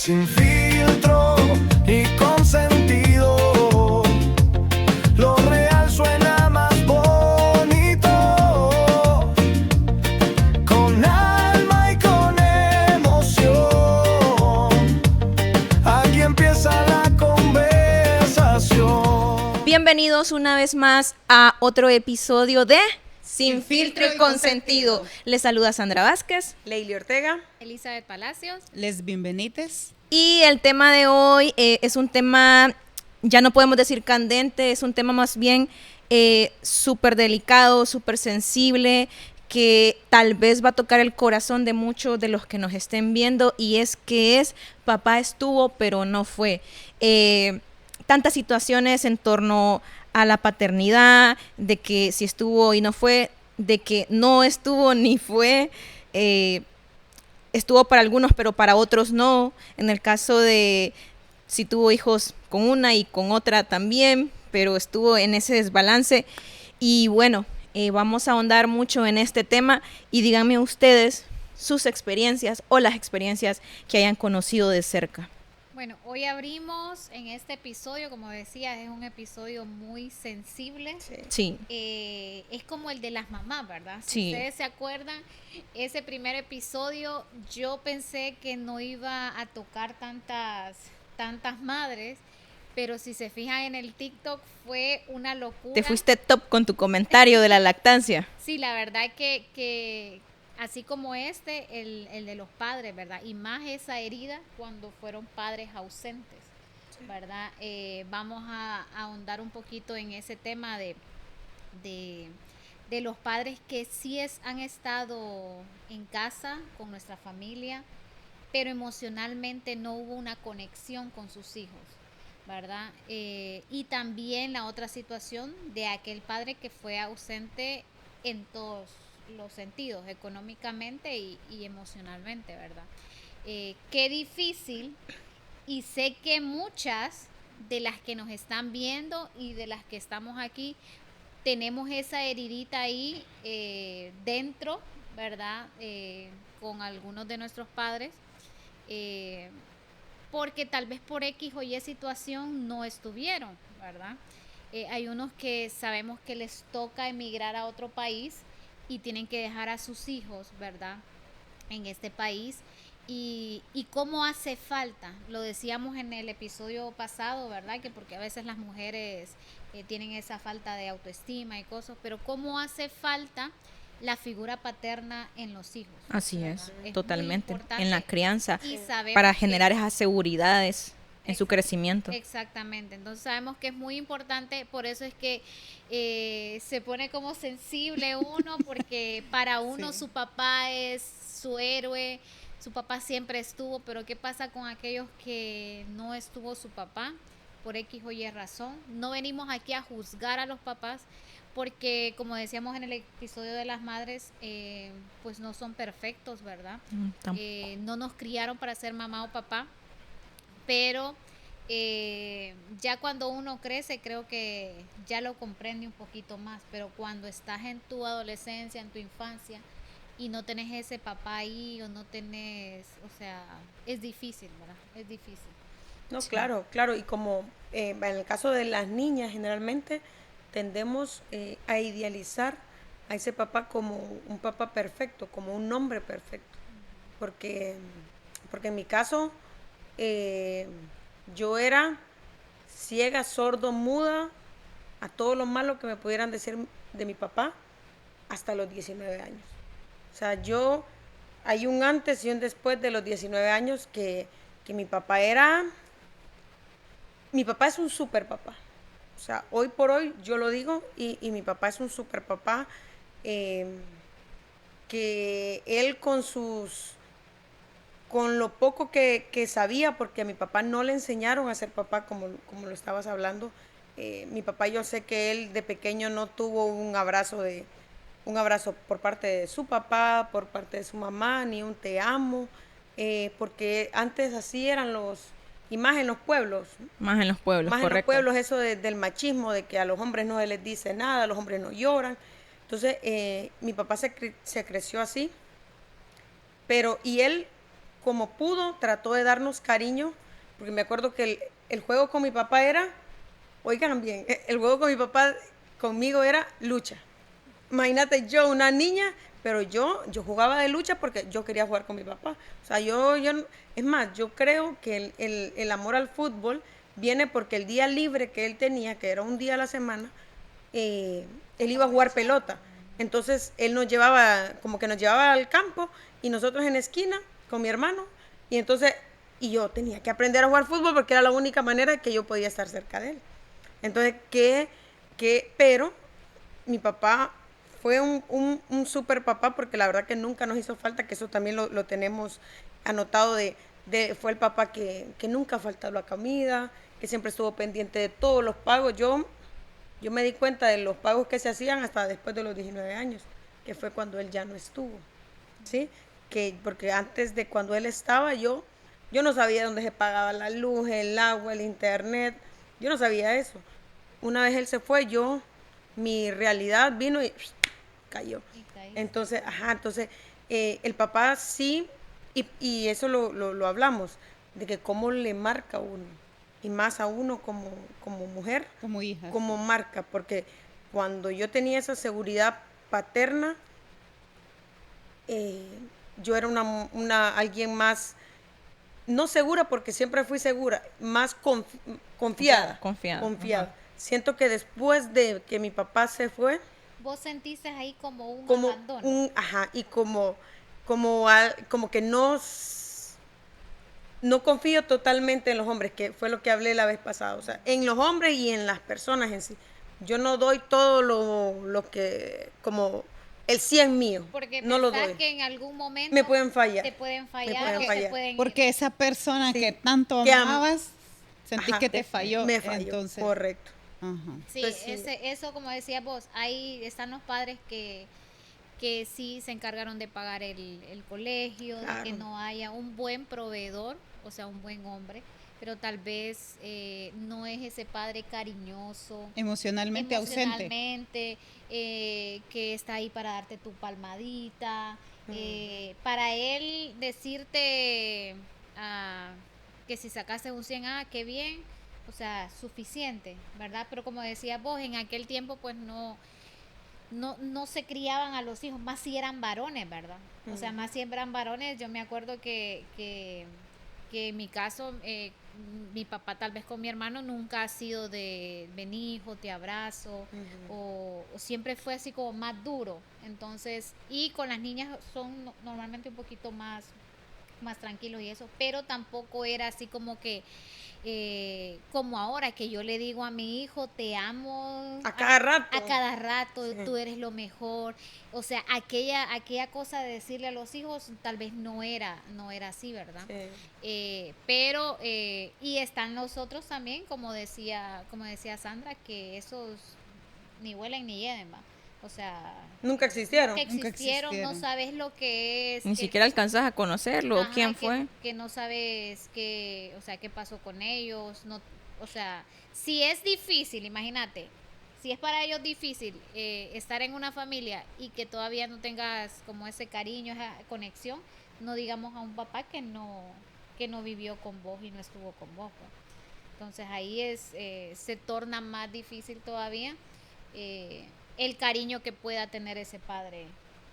Sin filtro y consentido, lo real suena más bonito. Con alma y con emoción, aquí empieza la conversación. Bienvenidos una vez más a otro episodio de Sin Filtro y Consentido. Les saluda Sandra Vázquez, Leili Ortega, Elizabeth Palacios, Lesbin Benítez. y el tema de hoy es un tema, ya no podemos decir candente, es un tema más bien súper delicado, súper sensible, que tal vez va a tocar el corazón de muchos de los que nos estén viendo, y es que es papá estuvo pero no fue. Tantas situaciones en torno a la paternidad, de que si estuvo y no fue, de que no estuvo ni fue, estuvo para algunos pero para otros no, en el caso de si tuvo hijos con una y con otra también, pero estuvo en ese desbalance. Y bueno, vamos a ahondar mucho en este tema, y díganme ustedes sus experiencias o las experiencias que hayan conocido de cerca. Bueno, hoy abrimos en este episodio, como decía, es un episodio muy sensible. Sí. Es como el de las mamás, ¿verdad? Si Sí. ustedes se acuerdan, ese primer episodio yo pensé que no iba a tocar tantas madres, pero si se fijan en el TikTok fue una locura. Te fuiste top con tu comentario de la lactancia. Sí, la verdad que así como el de los padres, ¿verdad? Y más esa herida cuando fueron padres ausentes, ¿verdad? Vamos a ahondar un poquito en ese tema de los padres que han estado en casa con nuestra familia, pero emocionalmente no hubo una conexión con sus hijos, ¿verdad? Y también la otra situación de aquel padre que fue ausente en todos los sentidos, económicamente y emocionalmente, ¿verdad? Qué difícil, y sé que muchas de las que nos están viendo y de las que estamos aquí tenemos esa heridita ahí dentro, ¿verdad? Con algunos de nuestros padres, porque tal vez por X o Y situación no estuvieron, ¿verdad? Hay unos que sabemos que les toca emigrar a otro país y tienen que dejar a sus hijos, ¿verdad?, en este país. Y cómo hace falta, lo decíamos en el episodio pasado, ¿verdad?, que porque a veces las mujeres tienen esa falta de autoestima y cosas, pero cómo hace falta la figura paterna en los hijos. Así ¿verdad? es, totalmente, muy en la crianza, y sabemos para que- generar esas seguridades en su crecimiento. Exactamente, entonces sabemos que es muy importante, por eso es que se pone como sensible uno, porque para uno su papá es su héroe, su papá siempre estuvo, pero ¿qué pasa con aquellos que no estuvo su papá por X o Y razón? No venimos aquí a juzgar a los papás, porque como decíamos en el episodio de las madres, pues no son perfectos, ¿verdad? No nos criaron para ser mamá o papá, pero ya cuando uno crece creo que ya lo comprende un poquito más, pero cuando estás en tu adolescencia, en tu infancia, y no tenés ese papá ahí, o no tenés, o sea, es difícil, ¿verdad? Es difícil. No, Sí. claro, y como en el caso de las niñas generalmente tendemos a idealizar a ese papá como un papá perfecto, como un hombre perfecto, porque en mi caso yo era ciega, sordo, muda a todo lo malo que me pudieran decir de mi papá hasta los 19 años. O sea, hay un antes y un después de los 19 años que mi papá es un super papá. O sea, hoy por hoy yo lo digo, y mi papá es un super papá, que él con lo poco que sabía, porque a mi papá no le enseñaron a ser papá como lo estabas hablando. Mi papá, yo sé que él de pequeño no tuvo un abrazo por parte de su papá, por parte de su mamá, ni un te amo, porque antes así eran y más en los pueblos. Más en los pueblos, Más correcto. en los pueblos, eso del machismo, de que a los hombres no se les dice nada, los hombres no lloran. Entonces, mi papá se creció así, y él como pudo, trató de darnos cariño, porque me acuerdo que el juego con mi papá era, oigan bien, el juego con mi papá conmigo era lucha. Imagínate, yo, una niña, pero yo jugaba de lucha porque yo quería jugar con mi papá. O sea, es más, yo creo que el amor al fútbol viene porque el día libre que él tenía, que era un día a la semana, él iba a jugar pelota. Entonces, él nos llevaba, como que nos llevaba al campo y nosotros en la esquina con mi hermano. Y entonces, y yo tenía que aprender a jugar fútbol porque era la única manera que yo podía estar cerca de él. Entonces, pero mi papá fue un super papá porque la verdad que nunca nos hizo falta, que eso también lo tenemos anotado fue el papá que nunca faltó la comida, que siempre estuvo pendiente de todos los pagos. Yo me di cuenta de los pagos que se hacían hasta después de los 19 años, que fue cuando él ya no estuvo, ¿sí? Porque antes de cuando él estaba, yo no sabía dónde se pagaba la luz, el agua, el internet, yo no sabía eso. Una vez él se fue, mi realidad vino y cayó. Entonces, el papá sí, y eso lo hablamos, de que cómo le marca a uno, y más a uno como mujer, como hija, como marca, porque cuando yo tenía esa seguridad paterna, yo era alguien más, no segura porque siempre fui segura, más confiada. Confiada. Siento que después de que mi papá se fue, Vos sentiste ahí como un abandono. Y como que no confío totalmente en los hombres, que fue lo que hablé la vez pasada, o sea, en los hombres y en las personas en sí. Yo no doy todo lo que, como el 100 mío, porque no lo doy. Que en algún momento me pueden fallar. Te pueden fallar. Te pueden porque esa persona sí, que tanto amabas, sentís que te falló. Me falló, entonces, correcto. Ajá. Sí, Pues sí. Eso como decías vos, ahí están los padres que sí se encargaron de pagar el colegio, Claro. de que no haya un buen proveedor, o sea, un buen hombre, pero tal vez no es ese padre cariñoso, Emocionalmente ausente. Que está ahí para darte tu palmadita, para él decirte que si sacaste un 100, qué bien, o sea, suficiente, ¿verdad? Pero como decías vos, en aquel tiempo pues no se criaban a los hijos, más si eran varones, ¿verdad? O sea, más si eran varones. Yo me acuerdo que en mi caso, mi papá tal vez con mi hermano nunca ha sido de vení, hijo, te abrazo, o siempre fue así como más duro. Entonces, y con las niñas son normalmente un poquito más tranquilos y eso, pero tampoco era así como que como ahora que yo le digo a mi hijo te amo a cada rato, sí. Tú eres lo mejor, o sea, aquella cosa de decirle a los hijos tal vez no era así, ¿verdad? Sí. Pero y están los otros también, como decía Sandra, que esos ni huelen ni hieden, ¿va? O sea, nunca existieron, no sabes lo que es. Ni siquiera alcanzas a conocerlo, quién fue. Que no sabes qué pasó con ellos, no, o sea, si es difícil, imagínate, si es para ellos difícil estar en una familia y que todavía no tengas como ese cariño, esa conexión, no digamos a un papá que no vivió con vos y no estuvo con vos, pues. Entonces ahí se torna más difícil todavía el cariño que pueda tener ese padre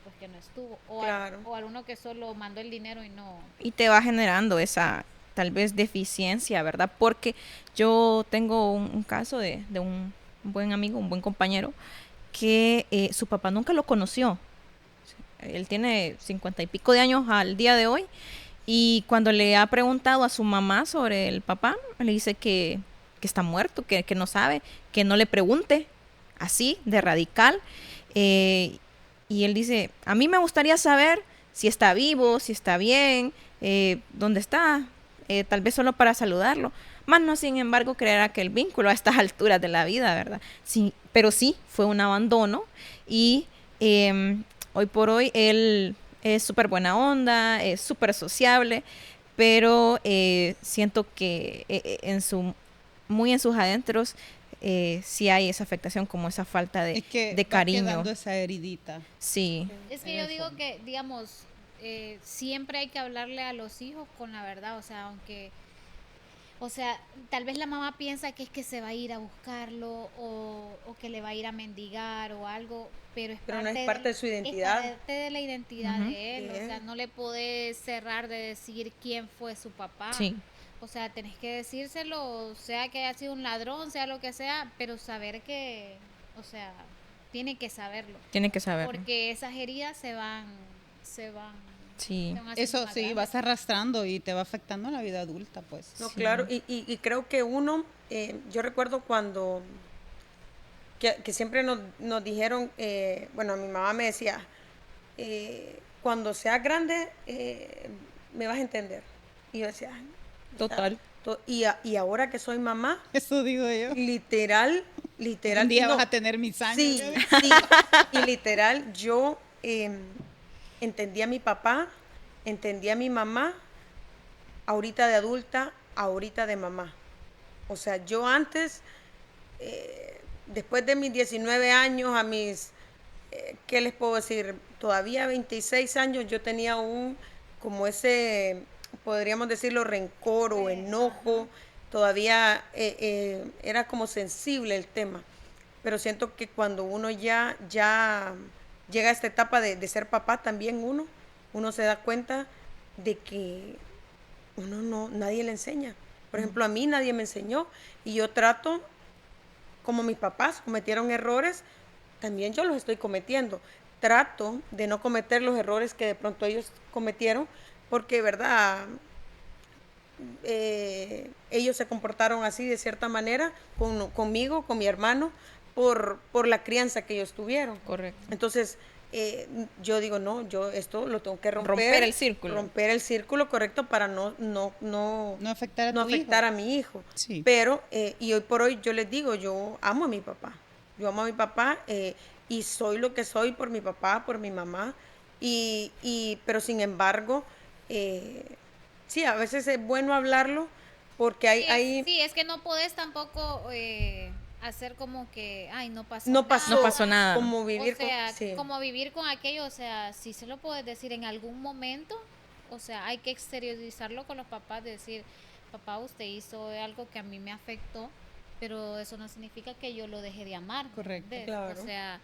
pues que no estuvo, o alguno que solo mandó el dinero y no. Y te va generando esa tal vez deficiencia, ¿verdad? Porque yo tengo un caso de un buen amigo, un buen compañero, que su papá nunca lo conoció. Él tiene 50 y pico de años al día de hoy, y cuando le ha preguntado a su mamá sobre el papá, le dice que está muerto, que no sabe, que no le pregunte, así, de radical. Y él dice, a mí me gustaría saber si está vivo, si está bien, dónde está, tal vez solo para saludarlo. Más no, sin embargo, creer aquel vínculo a estas alturas de la vida, ¿verdad? Sí, pero sí, fue un abandono, y hoy por hoy él es súper buena onda, es súper sociable, pero siento que muy en sus adentros sí hay esa afectación, como esa falta de cariño. Va quedando esa heridita. Sí. Es que yo digo que, digamos, siempre hay que hablarle a los hijos con la verdad, o sea, aunque, o sea, tal vez la mamá piensa que es que se va a ir a buscarlo o que le va a ir a mendigar o algo, pero no es parte de su identidad. Es parte de la identidad de él, Sí. o sea, no le podés cerrar de decir quién fue su papá. Sí. O sea, tenés que decírselo, sea que haya sido un ladrón, sea lo que sea, pero saber que, o sea, tiene que saberlo. Tiene que saberlo. Porque esas heridas se van Sí. se van haciendo Eso más sí, grandes. vas arrastrando y te va afectando en la vida adulta, pues. No, Sí. claro, y creo que uno, yo recuerdo cuando, que siempre nos dijeron, bueno, mi mamá me decía, cuando seas grande, me vas a entender. Y yo decía, "Ay, o sea, Total. y ahora que soy mamá, Eso digo yo. literal, Un día no, vas a tener mis años. sí, ¿ya ves? sí, y literal, yo entendí a mi papá, entendí a mi mamá, ahorita de adulta, ahorita de mamá. O sea, yo antes, después de mis 19 años, a mis, ¿qué les puedo decir? Todavía 26 años, yo tenía como ese, podríamos decirlo, rencor o enojo. Todavía era como sensible el tema. Pero siento que cuando uno ya llega a esta etapa de ser papá, también uno se da cuenta de que nadie le enseña. Por ejemplo, a mí nadie me enseñó y yo trato, como mis papás cometieron errores, también yo los estoy cometiendo. Trato de no cometer los errores que de pronto ellos cometieron, porque, verdad, ellos se comportaron así de cierta manera conmigo, con mi hermano, por la crianza que ellos tuvieron. Correcto. Entonces, yo digo, no, yo esto lo tengo que romper. Romper el círculo. Romper el círculo, correcto, para no afectar a no tu afectar hijo. a mi hijo. Sí. Pero, y hoy por hoy yo les digo, yo amo a mi papá. Yo amo a mi papá y soy lo que soy por mi papá, por mi mamá. Pero sin embargo, sí, a veces es bueno hablarlo porque Sí, es que no podés tampoco hacer como que, ay, no pasó no nada. pasó, No pasó nada. Como vivir O sea, sí. como vivir con aquello, o sea, sí se lo puedes decir en algún momento, o sea, hay que exteriorizarlo con los papás, decir, papá, usted hizo algo que a mí me afectó, pero eso no significa que yo lo deje de amar. Correcto. ¿ves? Claro. O sea,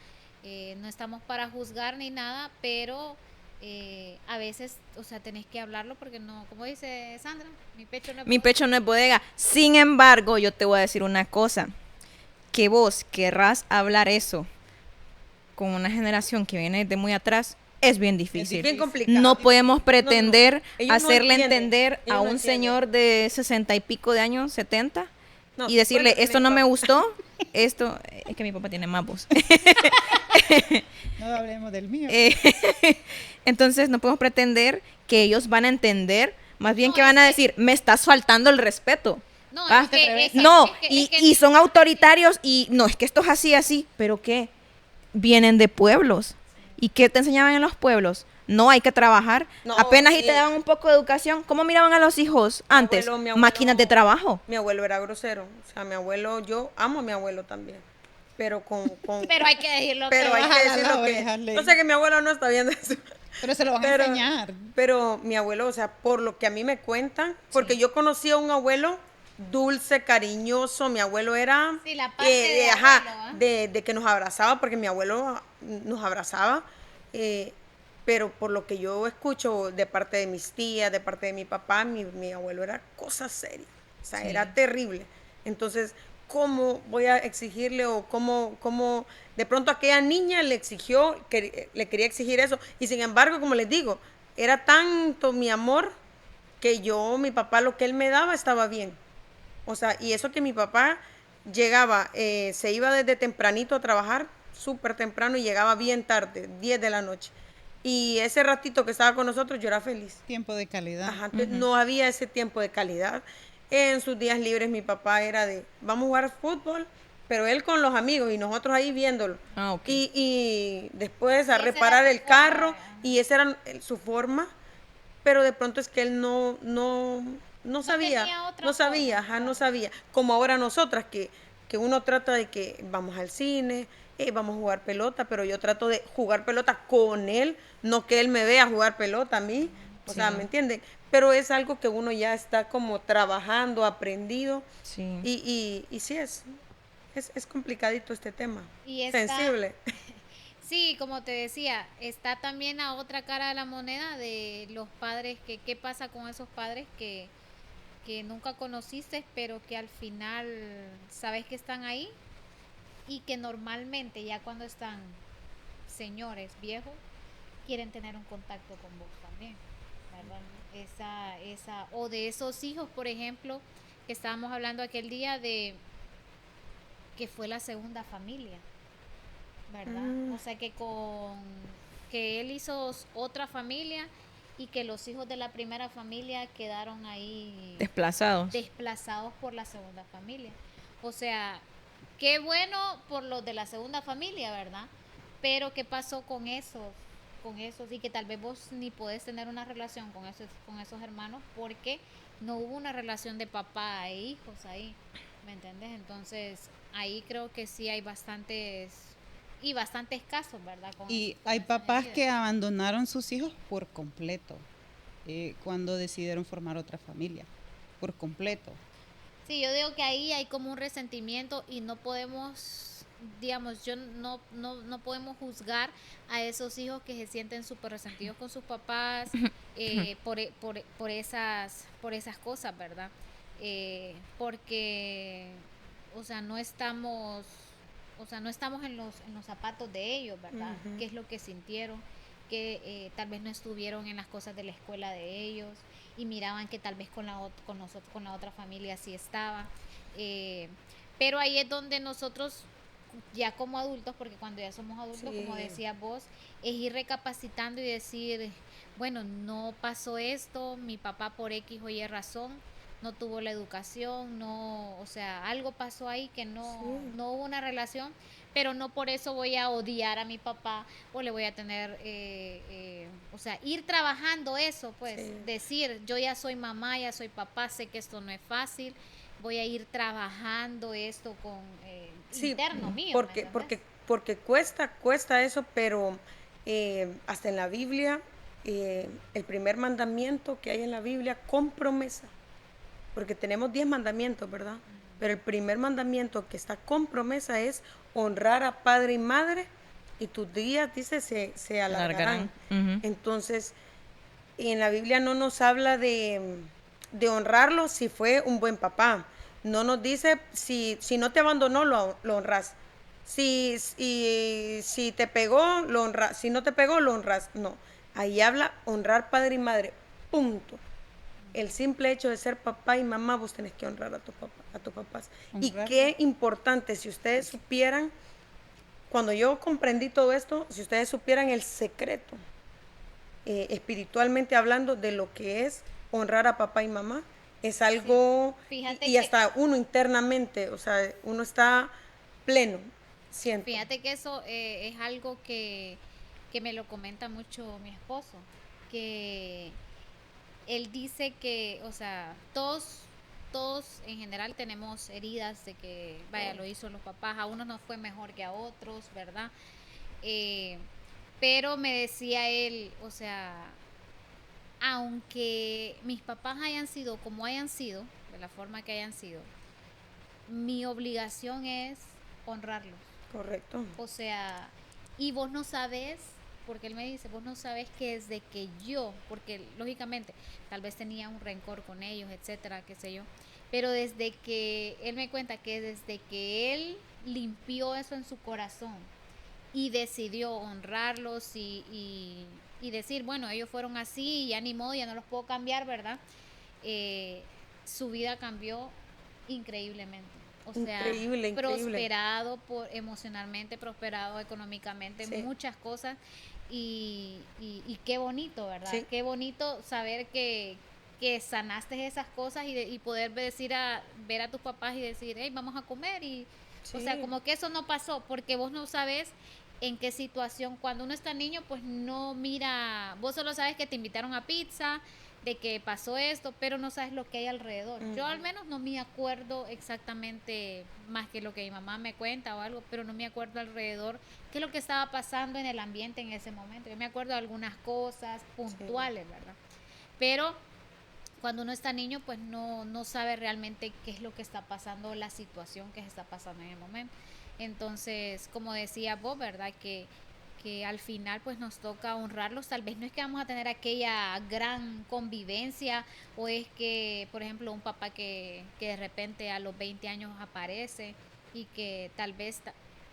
no estamos para juzgar ni nada, pero a veces, o sea, tenés que hablarlo porque no, como dice Sandra, mi pecho no es Mi bodega. pecho no es bodega. Sin embargo, yo te voy a decir una cosa. Que vos querrás hablar eso con una generación que viene de muy atrás es bien difícil. bien complicado. No podemos pretender Ellos no hacerle entienden. entender Ellos a no un entienden. señor de 60 y pico de años, 70, No, y decirle, bueno, esto no me gustó, esto, es que mi papá tiene más voz. No hablemos del mío. Entonces no podemos pretender que ellos van a entender, más bien No, que van es a que- decir, me estás faltando el respeto. No, ¿va? es que, No, es y, que- y son autoritarios y no, es que esto es así, así, pero ¿qué? Vienen de pueblos. ¿Y qué te enseñaban en los pueblos? No, hay que trabajar. No, Apenas y y- te daban un poco de educación. ¿Cómo miraban a los hijos antes? Mi abuelo- Máquinas de trabajo. Mi abuelo era grosero. O sea, mi abuelo, yo amo a mi abuelo también. Pero pero hay que decirlo. pero hay Baja que la decirlo que. oreja, Ley. No sé que mi abuelo no está viendo eso. Pero se lo van a enseñar. Pero mi abuelo, o sea, por lo que a mí me cuentan, porque yo conocí a un abuelo dulce, cariñoso, mi abuelo era Sí, la parte de abuelo, ¿ah? de que nos abrazaba, porque mi abuelo nos abrazaba, pero por lo que yo escucho de parte de mis tías, de parte de mi papá, mi abuelo era cosa seria, o sea, Sí. era terrible. Entonces, ¿cómo voy a exigirle o cómo de pronto aquella niña le exigió, que le quería exigir eso? Y sin embargo, como les digo, era tanto mi amor que mi papá, lo que él me daba estaba bien. O sea, y eso que mi papá llegaba, se iba desde tempranito a trabajar, súper temprano, y llegaba bien tarde, 10 de la noche. Y ese ratito que estaba con nosotros, yo era feliz. Tiempo de calidad. Ajá, entonces no había ese tiempo de calidad. En sus días libres mi papá era de, vamos a jugar fútbol, pero él con los amigos y nosotros ahí viéndolo. Ah, ok. Y después a esa era reparar su el carro, forma, y esa era su forma, pero de pronto es que él no sabía, tenía otra no sabía, forma, ajá, no sabía. Como ahora nosotras, que uno trata de que vamos al cine, vamos a jugar pelota, pero yo trato de jugar pelota con él, no que él me vea jugar pelota a mí, o sea, ¿me entienden? Pero es algo que uno ya está como trabajando, aprendido, Sí. y sí es complicadito este tema, Y está- sensible. Sí, como te decía, está también a otra cara de la moneda de los padres, que qué pasa con esos padres que nunca conociste, pero que al final sabes que están ahí y que normalmente ya cuando están señores viejos quieren tener un contacto con vos también, ¿verdad? O de esos hijos, por ejemplo, que estábamos hablando aquel día de que fue la segunda familia, ¿verdad? O sea que él hizo otra familia y que los hijos de la primera familia quedaron ahí Desplazados. desplazados por la segunda familia. O sea, qué bueno por los de la segunda familia, ¿verdad? Pero ¿qué pasó con esos y que tal vez vos ni podés tener una relación con esos hermanos porque no hubo una relación de papá e hijos ahí, ¿me entiendes? Entonces, ahí creo que sí hay bastantes casos, ¿verdad? Y con hay esas papás heridas. que abandonaron sus hijos por completo cuando decidieron formar otra familia, por completo. Sí, yo digo que ahí hay como un resentimiento y no podemos, digamos, no podemos juzgar a esos hijos que se sienten súper resentidos con sus papás por esas cosas, ¿verdad? Porque, no estamos en los zapatos de ellos, ¿verdad? ¿Qué es lo que sintieron? Que tal vez no estuvieron en las cosas de la escuela de ellos y miraban que tal vez con la otra familia sí estaba. Pero ahí es donde nosotros, ya como adultos, porque cuando ya somos adultos, Sí. como decías vos, es ir recapacitando y decir, bueno, no pasó esto, mi papá por X o Y razón no tuvo la educación, o sea, algo pasó ahí que no hubo una relación, pero no por eso voy a odiar a mi papá o le voy a tener, o sea, ir trabajando eso, pues, Sí. decir, yo ya soy mamá, ya soy papá, sé que esto no es fácil, voy a ir trabajando esto con Sí, interno mío, ¿me porque, entendés? porque cuesta eso, pero hasta en la Biblia, el primer mandamiento que hay en la Biblia, con promesa, porque tenemos 10 mandamientos, ¿verdad? Pero el primer mandamiento que está con promesa es honrar a padre y madre y tus días, dice, se alargarán. Entonces, en la Biblia no nos habla de honrarlo si fue un buen papá. No nos dice si no te abandonó, lo honras. Si te pegó, lo honras. Si no te pegó, lo honras. No. Ahí habla honrar padre y madre. Punto. El simple hecho de ser papá y mamá, vos tenés que honrar a tus papás. Y Honrarlo. qué importante, si ustedes supieran, cuando yo comprendí todo esto, si ustedes supieran el secreto, espiritualmente hablando, de lo que es honrar a papá y mamá, es algo, Fíjate y que- hasta uno internamente, o sea, uno está pleno, siento. Fíjate que eso es algo que me lo comenta mucho mi esposo, que él dice que, o sea, todos en general tenemos heridas de que, vaya, lo hizo los papás, a unos nos fue mejor que a otros, ¿verdad? Eh, pero me decía él, o sea, aunque mis papás hayan sido como hayan sido, de la forma que hayan sido, mi obligación es honrarlos. Correcto. O sea, y vos no sabes, porque él me dice, vos no sabes que desde que yo, porque lógicamente tal vez tenía un rencor con ellos, etcétera, qué sé yo, pero desde que él me cuenta que desde que él limpió eso en su corazón y decidió honrarlos y decir, bueno, ellos fueron así y ya ni modo, ya no los puedo cambiar, ¿verdad? Su vida cambió increíblemente. O sea, Increíble, increíble. prosperado emocionalmente, prosperado económicamente, Sí. muchas cosas. Y qué bonito, ¿verdad? Sí. Qué bonito saber que sanaste esas cosas y poder ver a tus papás y decir, hey, vamos a comer. O sea, Sí. como que eso no pasó, porque vos no sabes en qué situación, cuando uno está niño, pues no mira, vos solo sabes que te invitaron a pizza, de que pasó esto, pero no sabes lo que hay alrededor. Yo al menos no me acuerdo exactamente más que lo que mi mamá me cuenta o algo, pero no me acuerdo alrededor qué es lo que estaba pasando en el ambiente en ese momento. Yo me acuerdo de algunas cosas puntuales, ¿verdad? Pero cuando uno está niño, pues no sabe realmente qué es lo que está pasando, la situación que se está pasando en el momento. Entonces, como decía vos, ¿verdad? Que al final pues nos toca honrarlos. Tal vez no es que vamos a tener aquella gran convivencia, o es que, por ejemplo, un papá que de repente a los 20 años aparece y que tal vez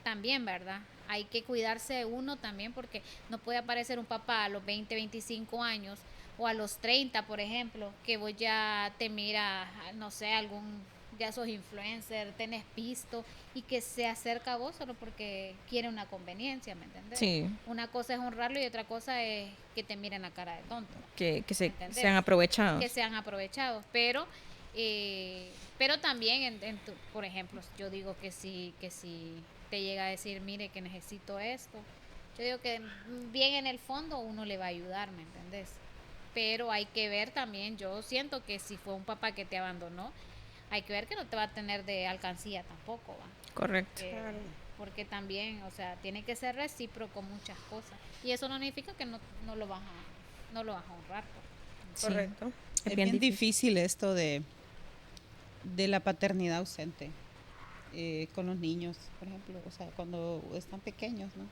también, ¿verdad? Hay que cuidarse de uno también, porque no puede aparecer un papá a los 20, 25 años o a los 30, por ejemplo, que vos ya te mira, no sé, ya sos influencer, tenés pisto, y que se acerca a vos solo porque quiere una conveniencia, ¿me entendés? Sí. Una cosa es honrarlo y otra cosa es que te miren la cara de tonto. Que ¿Entendés? sean aprovechados. Que sean aprovechados, pero también, por ejemplo, yo digo que si te llega a decir, mire, que necesito esto, yo digo que bien en el fondo uno le va a ayudar, ¿me entendés? Pero hay que ver también, yo siento que si fue un papá que te abandonó, hay que ver que no te va a tener de alcancía tampoco, ¿va? Correcto. Porque también, o sea, tiene que ser recíproco muchas cosas. Y eso no significa que no lo vas a honrar, pues. Sí. Correcto. Es bien difícil esto de la paternidad ausente con los niños, por ejemplo, o sea, cuando están pequeños, ¿no?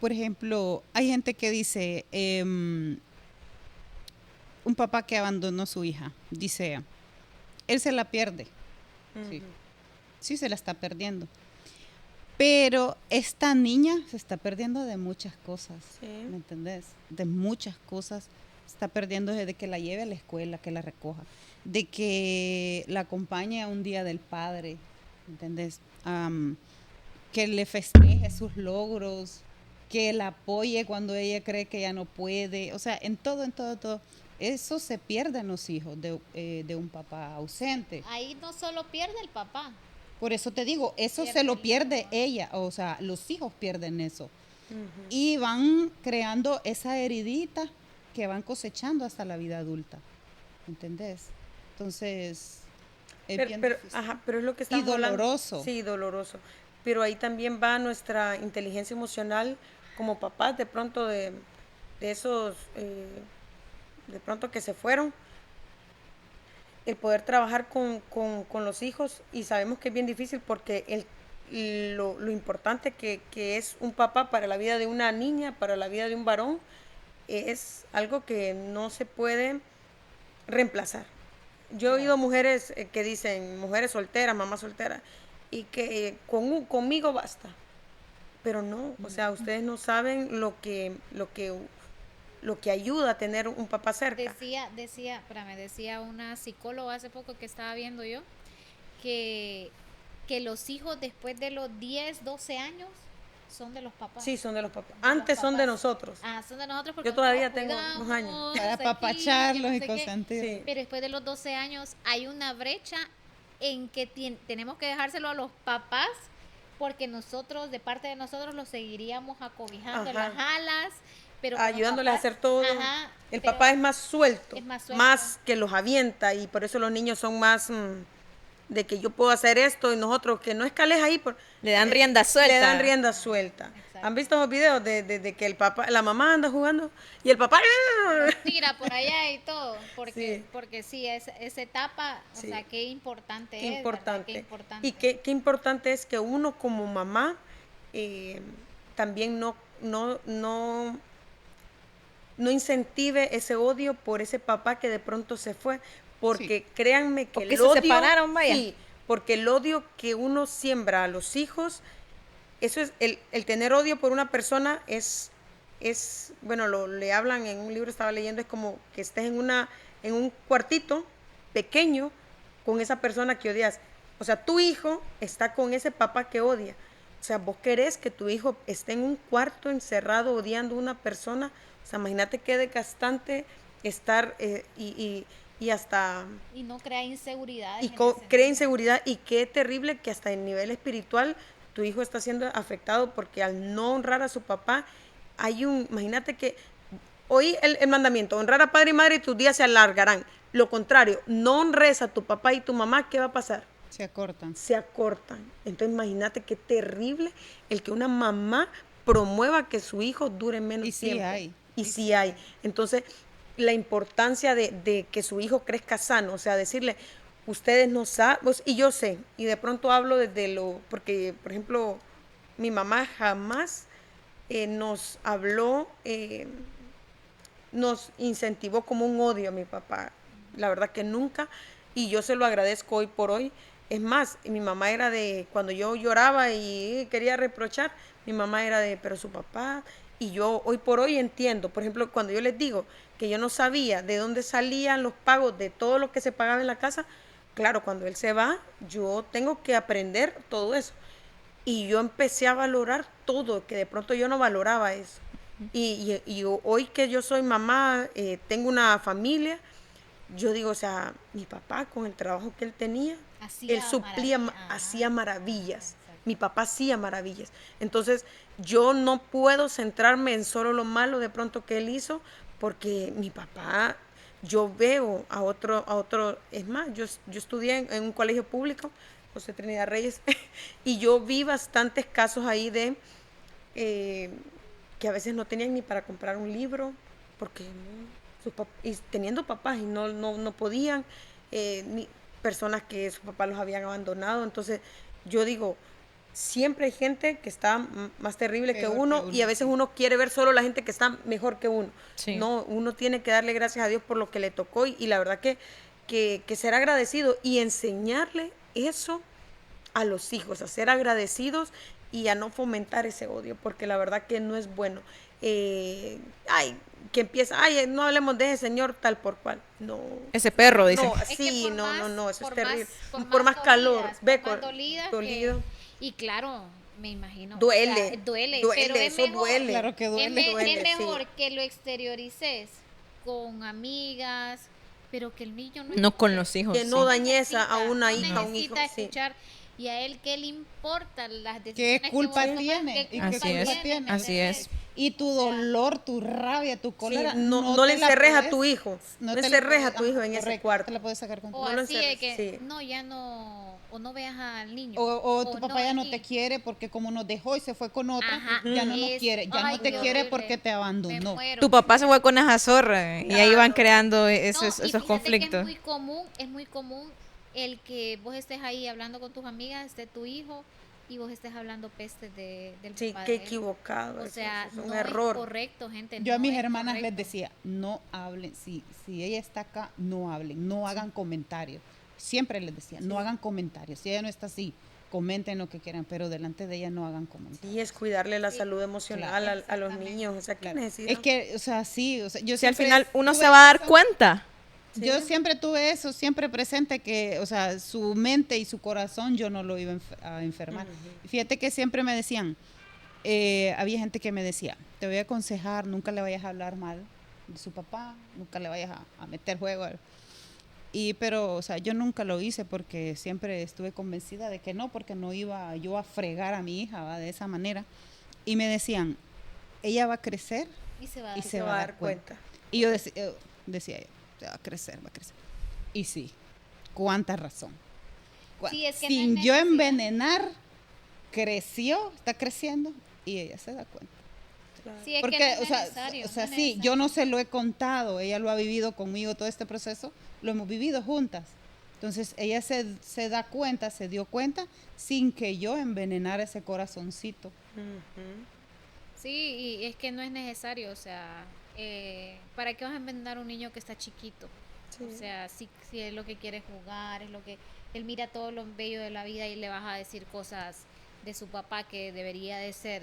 Por ejemplo, hay gente que dice, un papá que abandonó a su hija, dice, él se la pierde. Sí, se la está perdiendo. Pero esta niña se está perdiendo de muchas cosas, ¿me entendés? De muchas cosas. Se está perdiendo desde que la lleve a la escuela, que la recoja, de que la acompañe a un día del padre, ¿me entendés? Que le festeje sus logros, que la apoye cuando ella cree que ya no puede. O sea, en todo. Eso se pierde en los hijos de un papá ausente. Ahí no solo pierde el papá. Por eso te digo, eso Pierde se lo el pierde hijo. ella, o sea, los hijos pierden eso. Y van creando esa heridita que van cosechando hasta la vida adulta. ¿Entendés? Entonces, es bien difícil. Pero es lo que estamos hablando. doloroso. Sí, doloroso. Pero ahí también va nuestra inteligencia emocional como papás, de pronto de esos, de pronto que se fueron, el poder trabajar con los hijos, y sabemos que es bien difícil porque lo importante que es un papá para la vida de una niña, para la vida de un varón, es algo que no se puede reemplazar. Yo he oído mujeres que dicen, mujeres solteras, mamás solteras, y que conmigo basta. Pero no, o sea, ustedes no saben lo que ayuda a tener un papá cerca. Decía una psicóloga hace poco que estaba viendo yo, que los hijos después de los 10, 12 años son de los papás. Sí, son de los papás. Antes son de nosotros. Son de nosotros porque Yo todavía nosotros tengo cuidamos, unos años. Para aquí, apapacharlos que y no sé qué. consentirlos. Sí. Pero después de los 12 años hay una brecha en que tenemos que dejárselo a los papás, porque nosotros, de parte de nosotros, los seguiríamos acobijando en Ajá. las alas, pero con los Ayudándoles a papás- hacer todo. Ajá, El pero papá es más suelto, es más suelto. más que los avienta, y por eso los niños son más de que yo puedo hacer esto, y nosotros que no escales ahí. Le dan rienda suelta. Le dan rienda suelta. Exacto. ¿Han visto esos videos de que el papá, la mamá anda jugando y el papá... tira por allá y todo, Sí. porque sí, esa etapa, o Sí. sea, qué importante Qué es, ¿verdad? importante. Qué importante. Y qué importante es que uno como mamá también no incentive ese odio por ese papá que de pronto se fue, porque créanme que Porque el se odio, separaron, vaya. sí, porque el odio que uno siembra a los hijos, eso es el tener odio por una persona es bueno, le hablan en un libro, estaba leyendo, es como que estés en un cuartito pequeño con esa persona que odias. O sea, tu hijo está con ese papá que odia. O sea, vos querés que tu hijo esté en un cuarto encerrado odiando a una persona. O sea, imagínate qué desgastante estar y hasta... Y no crea inseguridad. Y crea inseguridad, y qué terrible que hasta en nivel espiritual tu hijo está siendo afectado porque al no honrar a su papá imagínate que hoy el mandamiento, honrar a padre y madre y tus días se alargarán. Lo contrario, no honres a tu papá y tu mamá, ¿qué va a pasar? Se acortan. Se acortan. Entonces imagínate qué terrible el que una mamá promueva que su hijo dure menos Y sí tiempo. hay. Y sí hay. Entonces, la importancia de que su hijo crezca sano, o sea, decirle, ustedes no saben, y yo sé, y de pronto hablo porque, por ejemplo, mi mamá jamás nos habló, nos incentivó como un odio a mi papá. La verdad que nunca, y yo se lo agradezco hoy por hoy. Es más, mi mamá era cuando yo lloraba y quería reprochar, mi mamá era pero su papá, y yo hoy por hoy entiendo, por ejemplo, cuando yo les digo que yo no sabía de dónde salían los pagos de todo lo que se pagaba en la casa, claro, cuando él se va, yo tengo que aprender todo eso. Y yo empecé a valorar todo, que de pronto yo no valoraba eso. Y hoy que yo soy mamá, tengo una familia, yo digo, o sea, mi papá con el trabajo que él tenía, él suplía, hacía maravillas. Mi papá hacía maravillas. Entonces, yo no puedo centrarme en solo lo malo de pronto que él hizo, porque mi papá, yo veo a otro, es más, yo estudié en un colegio público, José Trinidad Reyes, y yo vi bastantes casos ahí de que a veces no tenían ni para comprar un libro, porque y teniendo papás y no podían, personas que sus papás los habían abandonado. Entonces, yo digo, siempre hay gente que está más terrible que uno, y a veces uno quiere ver solo la gente que está mejor que uno. Sí. No, uno tiene que darle gracias a Dios por lo que le tocó, y la verdad que ser agradecido y enseñarle eso a los hijos, a ser agradecidos y a no fomentar ese odio, porque la verdad que no es bueno. Que empieza, no hablemos de ese señor tal por cual. No. Ese perro, dice. No, Es que sí, por no, más- no, eso es por terrible. más Por más calor, dolidas, ve, por más dolidas dolido. y claro, me imagino. Duele, o sea, duele, pero es eso mejor, duele. Claro que duele. duele, es mejor sí. que lo exteriorices con amigas, pero que el niño No con los hijos. Que sí. no dañes a una no hija, a un hijo. necesita Sí. escuchar, y a él qué le importan las ¿Qué decisiones que culpa vos tomás, tiene? qué ¿Y Así culpa es, tiene, ¿me así entendés? es. Y tu dolor, tu rabia, tu Sí, cólera. no le te la encerres a puedes- tu hijo. No te la encerres a puedes- tu hijo en ese correcto, cuarto. te la puedes sacar contigo. O No lo así de encerres, que, sí. no, ya no, o no veas al niño. O tu papá ya no aquí. te quiere porque como nos dejó y se fue con otra, Ajá, ya no nos es- quiere, ya ay, no te qué quiere horrible. porque te Me abandonó. muero. Tu papá se fue con esa zorra y ahí van creando No, esos, y esos fíjate conflictos. que es muy común el que vos estés ahí hablando con tus amigas, esté tu hijo, y vos estés hablando peste del Sí, papá qué de él. equivocado. O eso, sea, eso es un no error. es correcto, gente. Yo a no mis es hermanas les correcto. decía, no hablen, si ella está acá, no hablen, no hagan comentarios. Siempre les decía, no hagan comentarios. Si ella no está así, comenten lo que quieran, pero delante de ella no hagan comentarios. Y es cuidarle la salud emocional Claro. a los niños. O sea, ¿qué Claro. necesidad? Es que, o sea, sí, o sea, yo Si al siempre final uno tuve se va a dar eso. cuenta. Yo siempre tuve eso, siempre presente que, o sea, su mente y su corazón yo no lo iba a enfermar. Y fíjate que siempre me decían, había gente que me decía, te voy a aconsejar, nunca le vayas a hablar mal de su papá, nunca le vayas a meter juego. Pero, o sea, yo nunca lo hice porque siempre estuve convencida de que no, porque no iba yo a fregar a mi hija, ¿va? De esa manera. Y me decían, ella va a crecer Y se va a y dar se va a dar cuenta. Y yo decía yo, va a crecer, va a crecer. Y sí, cuánta razón. Sí, es que no Sin hay yo necesidad. envenenar, creció, está creciendo y ella se da cuenta. Sí, es Porque, que no es o sea, necesario, o sea, no es sí, necesario. yo no se lo he contado, ella lo ha vivido conmigo todo este proceso, lo hemos vivido juntas. Entonces, ella se da cuenta, se dio cuenta, sin que yo envenenara ese corazoncito. Sí, y es que no es necesario, o sea, ¿para qué vas a envenenar a un niño que está chiquito? O sea, si es lo que quiere jugar, es lo que él mira todo lo bello de la vida, y le vas a decir cosas de su papá que debería de ser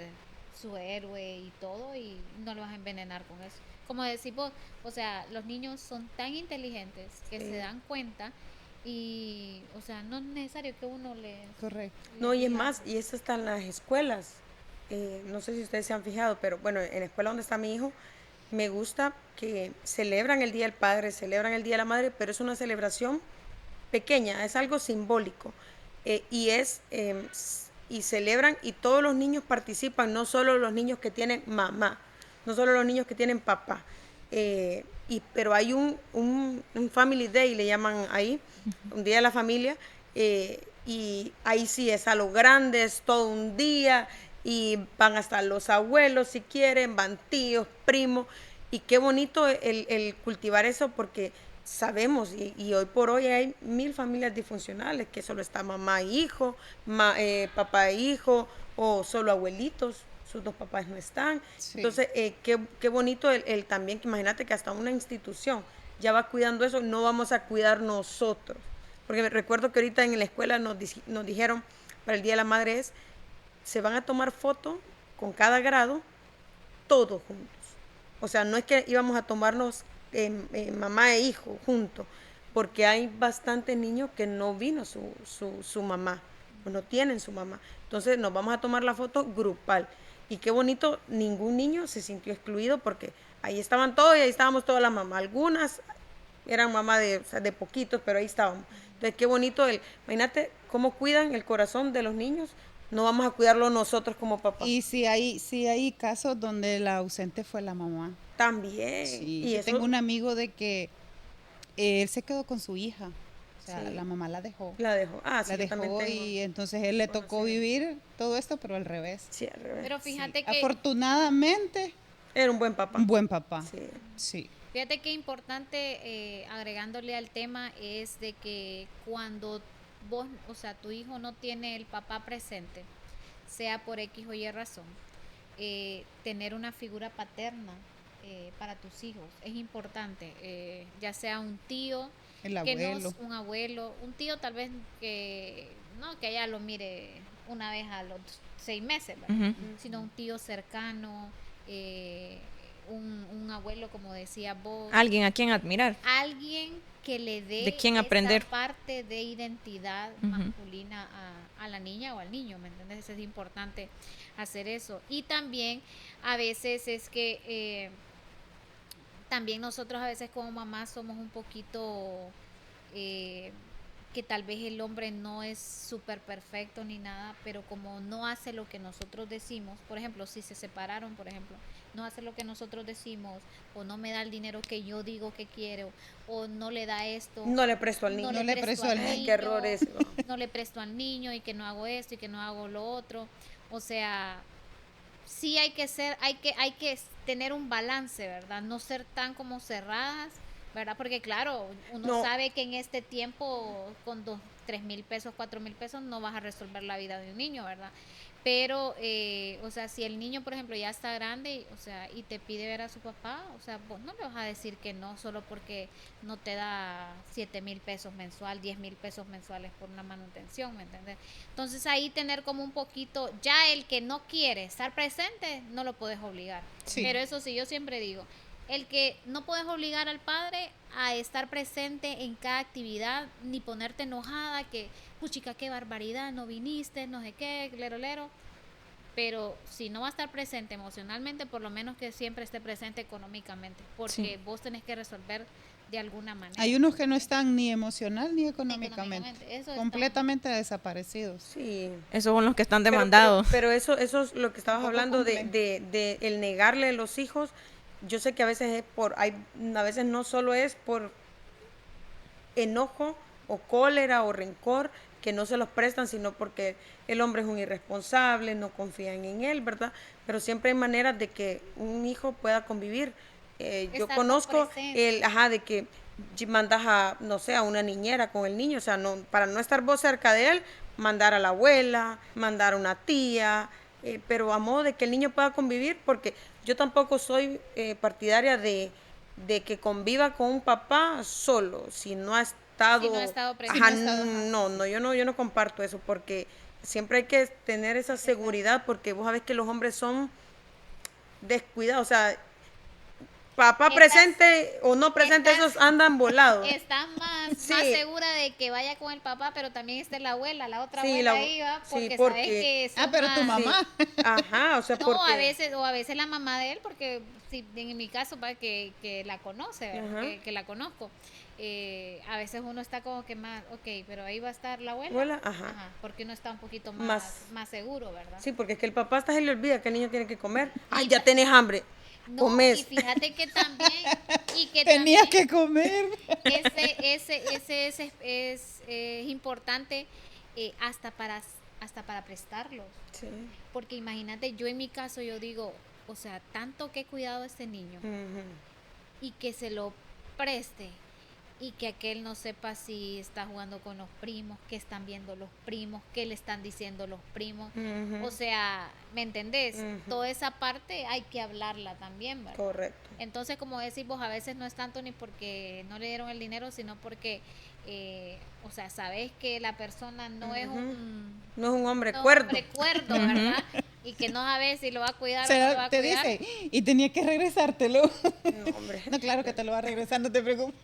su héroe y todo, y no lo vas a envenenar con eso. Como decís vos, o sea, los niños son tan inteligentes que se dan cuenta, y, o sea, no es necesario que uno le... Correcto. No, y es más, y eso está en las escuelas. No sé si ustedes se han fijado, pero bueno, en la escuela donde está mi hijo, me gusta que celebran el Día del Padre, celebran el Día de la Madre, pero es una celebración pequeña, es algo simbólico. Y celebran, y todos los niños participan, no solo los niños que tienen mamá. no solo los niños que tienen papá. Pero hay un Family Day, le llaman ahí, un día de la familia, y ahí sí es a lo grande, es todo un día, y van hasta los abuelos si quieren, van tíos, primos, y qué bonito el cultivar eso, porque sabemos, y hoy por hoy hay 1000 familias disfuncionales, que solo está mamá e hijo, papá e hijo, o solo abuelitos, sus dos papás no están. Sí. Entonces, qué bonito el también, que imagínate que hasta una institución ya va cuidando eso, no vamos a cuidar nosotros. Porque me recuerdo que ahorita en la escuela nos dijeron, para el Día de la Madre se van a tomar fotos con cada grado, todos juntos. O sea, no es que íbamos a tomarnos mamá e hijo juntos, porque hay bastantes niños que no vino su mamá, o no tienen su mamá. Entonces nos vamos a tomar la foto grupal. Y qué bonito, ningún niño se sintió excluido, porque ahí estaban todos y ahí estábamos todas las mamás. Algunas eran mamás de poquitos, pero ahí estábamos. Entonces qué bonito, imagínate cómo cuidan el corazón de los niños. No vamos a cuidarlo nosotros como papás. Y si hay casos donde la ausente fue la mamá. También. Sí, Y yo eso, tengo un amigo de que él se quedó con su hija. O sea, Sí. la mamá la dejó. la dejó. Ah, sí, La yo también dejó tengo. y entonces él le tocó conocido. vivir todo esto, pero al revés. Sí, al revés. Pero Sí. fíjate que Afortunadamente, Era un buen papá. un buen papá. Sí. Sí. Fíjate que importante, agregándole al tema, es de que cuando vos, o sea, tu hijo no tiene el papá presente, sea por X o Y razón, tener una figura paterna para tus hijos es importante, ya sea un tío, El que no abuelo. es un abuelo, un tío tal vez que no que ella lo mire una vez a los 6 meses, ¿verdad? Ujú. Sino un tío cercano, un abuelo, como decía vos, Alguien a quien admirar. alguien que le dé De quién esa aprender. parte de identidad Ujú. masculina a la niña o al niño, ¿me entiendes? Es importante hacer eso. Y también a veces es que también nosotros a veces como mamás somos un poquito que tal vez el hombre no es súper perfecto ni nada, pero como no hace lo que nosotros decimos, por ejemplo, si se separaron, por ejemplo, no hace lo que nosotros decimos, o no me da el dinero que yo digo que quiero, o no le da esto, No le presto al niño. No le presto al Ay, niño, qué error ese, ¿no? no le presto al niño y que no hago esto y que no hago lo otro. O sea, sí hay que tener un balance, ¿verdad? No ser tan como cerradas, ¿verdad? Porque claro, uno No. sabe que en este tiempo con 3,000 pesos, 4,000 pesos no vas a resolver la vida de un niño, ¿verdad? Pero, o sea, si el niño, por ejemplo, ya está grande, o sea, y te pide ver a su papá, o sea, vos no le vas a decir que no solo porque no te da 7,000 pesos mensual, 10,000 pesos mensuales por una manutención, ¿me entiendes? Entonces ahí tener como un poquito, ya el que no quiere estar presente, no lo puedes obligar. Sí. Pero eso sí, yo siempre digo, el que no puedes obligar al padre a estar presente en cada actividad, ni ponerte enojada, que, puchica, qué barbaridad, no viniste, no sé qué, lero. Pero si no va a estar presente emocionalmente, por lo menos que siempre esté presente económicamente, porque Sí. vos tenés que resolver de alguna manera. Hay unos que no están ni emocional ni económicamente. Económicamente, eso está- Completamente desaparecidos. Sí. Esos son los que están Pero- demandados. Pero eso es lo que estabas Un poco hablando complejo. de el negarle a los hijos. Yo sé que a veces a veces no solo es por enojo o cólera o rencor que no se los prestan, sino porque el hombre es un irresponsable, no confían en él, ¿verdad? Pero siempre hay maneras de que un hijo pueda convivir. Yo Estar conozco presente. de que mandas a, no sé, a una niñera con el niño, o sea, no, para no estar vos cerca de él, mandar a la abuela, mandar a una tía, pero a modo de que el niño pueda convivir, porque yo tampoco soy partidaria de que conviva con un papá solo, si no ha estado, Si no ha estado presente. ajá, Si no ha estado, ajá. yo no comparto eso, porque siempre hay que tener esa seguridad, porque vos sabés que los hombres son descuidados, o sea, papá Estás- presente o no presente, estás- esos andan volados. Estás más Sí. segura de que vaya con el papá, pero también esté la abuela, la otra Sí, abuela la- ahí, ¿va? sí, Porque, porque- sabes que son pero tu más- mamá. Ajá, o sea, No, porque a veces la mamá de él, porque si, en mi caso, ¿va? Que la conoce, ¿verdad? Ajá. Que la conozco. A veces uno está como que más, ok, pero ahí va a estar la abuela. Abuela, ajá. Porque uno está un poquito Más- más seguro, ¿verdad? sí, porque es que el papá hasta se le olvida que el niño tiene que comer. Ay, ya tenés hambre. No, comes. y fíjate que también, y que Tenías también que comer. ese es importante hasta para prestarlos. Sí. Porque imagínate, yo en mi caso, yo digo, o sea, tanto que he cuidado a este niño Ujú. y que se lo preste y que aquel no sepa si está jugando con los primos, qué están viendo los primos, qué le están diciendo los primos. Ujú. O sea, ¿me entendés? Ujú. Toda esa parte hay que hablarla también, ¿verdad? Correcto. Entonces, como decís vos, a veces no es tanto ni porque no le dieron el dinero, sino porque, o sea, sabes que la persona no es No es un hombre no es un cuerdo. hombre cuerdo, ¿verdad? Y que no sabes si lo va a cuidar o no lo va a Te cuidar. dice, y tenía que regresártelo. No, hombre. No, claro que te lo va a regresar, no te preocupes.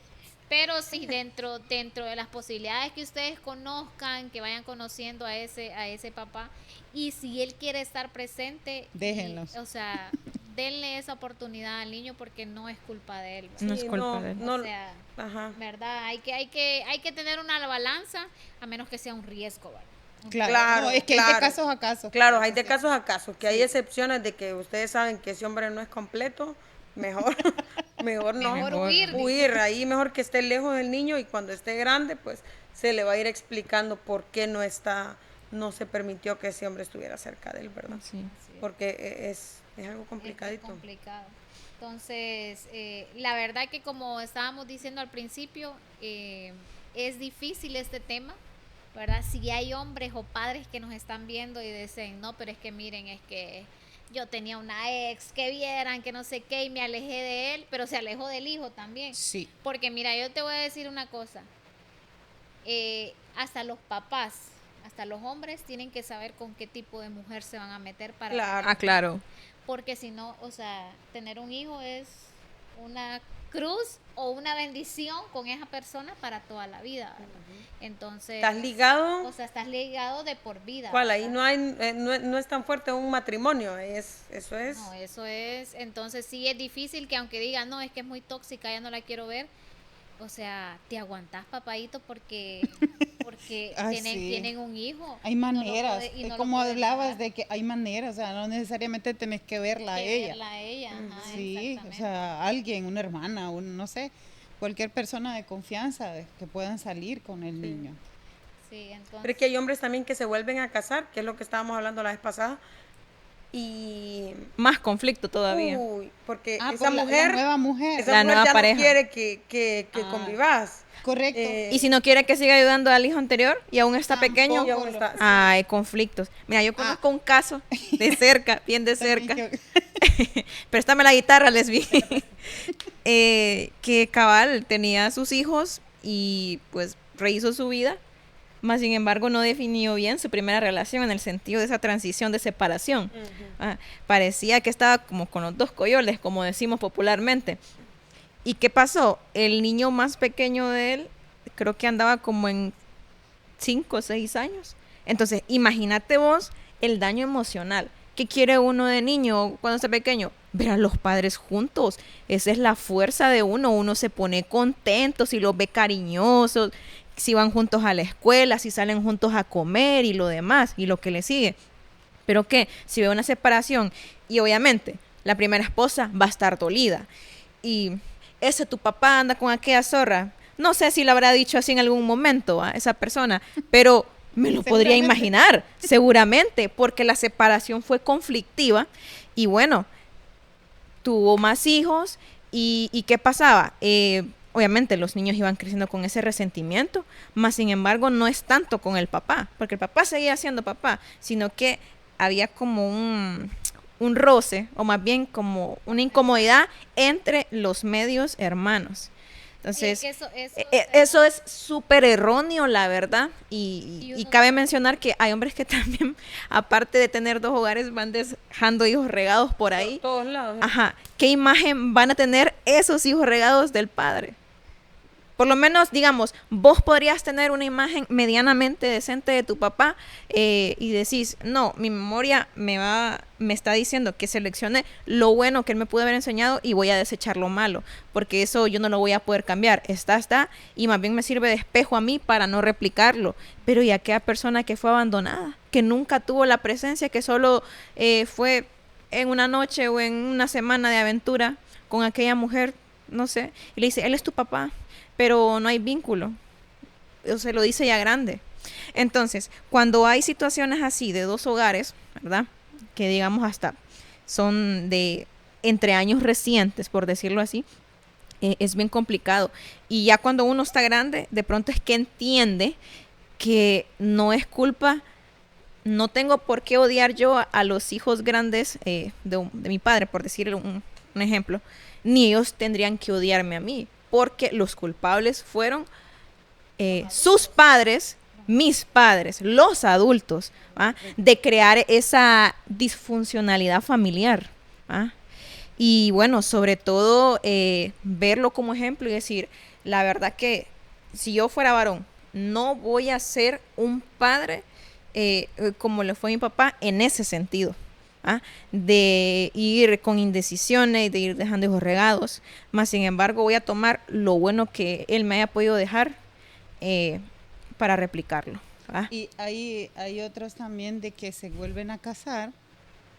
Pero sí, dentro de las posibilidades que ustedes conozcan, que vayan conociendo a ese papá, y si él quiere estar presente, Déjenlos. o sea, denle esa oportunidad al niño porque no es culpa de él, ¿verdad? No es culpa de él. no, O sea, ajá. ¿verdad? Hay que tener una balanza, a menos que sea un riesgo, ¿verdad? Claro, no, es que hay de claro. casos a casos. Claro, hay de casos a casos, que hay excepciones de que ustedes saben que ese hombre no es completo, mejor, mejor no. Mejor huir, dice. Huir, ahí mejor que esté lejos del niño y cuando esté grande, pues se le va a ir explicando por qué no se permitió que ese hombre estuviera cerca de él, ¿verdad? Sí. Porque es algo Es complicadito. complicado. Entonces, la verdad que como estábamos diciendo al principio, es difícil este tema, ¿verdad? Si hay hombres o padres que nos están viendo y dicen, no, pero es que miren, es que yo tenía una ex, que vieran, que no sé qué, y me alejé de él, pero se alejó del hijo también. Sí. Porque mira, yo te voy a decir una cosa, hasta los papás, hasta los hombres tienen que saber con qué tipo de mujer se van a meter para Claro. Ah, claro. porque si no, o sea, tener un hijo es una cruz o una bendición con esa persona para toda la vida, ¿verdad? Entonces, ¿Estás ligado? o sea, estás ligado de por vida. ¿Cuál? Ahí ¿verdad? no hay, no es tan fuerte un matrimonio, eso es. No, eso es, entonces sí es difícil que aunque digan, no, es que es muy tóxica, ya no la quiero ver, o sea, te aguantás, papadito, porque Ah, tienen un hijo. Hay y no lo maneras, puede- y no lo como pueden hablabas dejar de que hay maneras, o sea, no necesariamente tenés que verla a que ella. verla a ella, ajá, Sí, o exactamente. sea, alguien, una hermana, no sé, cualquier persona de confianza que puedan salir con el niño. Sí, entonces, Pero es que hay hombres también que se vuelven a casar, que es lo que estábamos hablando la vez pasada. Y. Más conflicto todavía. Uy, porque Ah, esa por la mujer. nueva mujer. Esa La mujer nueva ya pareja. no quiere que Ah. convivas. Correcto. Y si no quiere que siga ayudando al hijo anterior y aún está Tampoco. pequeño, Y aún está- hay conflictos. Mira, yo conozco un caso de cerca, bien de cerca. Préstame la guitarra, Lesbi. Que cabal tenía sus hijos y pues rehizo su vida, más sin embargo no definió bien su primera relación en el sentido de esa transición de separación. Parecía que estaba como con los dos coyoles, como decimos popularmente. ¿Y qué pasó? El niño más pequeño de él, creo que andaba como en 5 o 6 años. Entonces, imagínate vos el daño emocional. ¿Qué quiere uno de niño cuando está pequeño? Ver a los padres juntos. Esa es la fuerza de uno. Uno se pone contento si los ve cariñosos, si van juntos a la escuela, si salen juntos a comer y lo demás, y lo que le sigue. Pero ¿qué? Si ve una separación y obviamente la primera esposa va a estar dolida y ese tu papá anda con aquella zorra, no sé si lo habrá dicho así en algún momento a esa persona, pero me lo podría imaginar, seguramente, porque la separación fue conflictiva y bueno, tuvo más hijos y ¿qué pasaba? Obviamente los niños iban creciendo con ese resentimiento, más sin embargo no es tanto con el papá, porque el papá seguía siendo papá, sino que había como un roce, o más bien como una incomodidad entre los medios hermanos. Entonces, sí, es que eso es súper erróneo, la verdad, Y y uno- cabe mencionar que hay hombres que también, aparte de tener 2 hogares, van dejando hijos regados por ahí. Todos lados. Ajá, ¿qué imagen van a tener esos hijos regados del padre? Por lo menos, digamos, vos podrías tener una imagen medianamente decente de tu papá y decís, no, mi memoria me está diciendo que seleccione lo bueno que él me pudo haber enseñado y voy a desechar lo malo, porque eso yo no lo voy a poder cambiar. Está, y más bien me sirve de espejo a mí para no replicarlo. Pero ¿y aquella persona que fue abandonada, que nunca tuvo la presencia, que solo fue en una noche o en una semana de aventura con aquella mujer, no sé, y le dice, él es tu papá, pero no hay vínculo. O se lo dice ya grande. Entonces, cuando hay situaciones así de dos hogares, ¿verdad? Que digamos hasta son de entre años recientes, por decirlo así, es bien complicado. Y ya cuando uno está grande, de pronto es que entiende que no es culpa, no tengo por qué odiar yo a los hijos grandes de mi padre, por decir un ejemplo, ni ellos tendrían que odiarme a mí, porque los culpables fueron sus padres, mis padres, los adultos, ¿ah? De crear esa disfuncionalidad familiar. ¿Ah? Y bueno, sobre todo verlo como ejemplo y decir, la verdad que si yo fuera varón, no voy a ser un padre como le fue a mi papá en ese sentido. ¿Ah? De ir con indecisiones, de ir dejando hijos regados, más sin embargo voy a tomar lo bueno que él me haya podido dejar para replicarlo. ¿Ah? Y hay otros también de que se vuelven a casar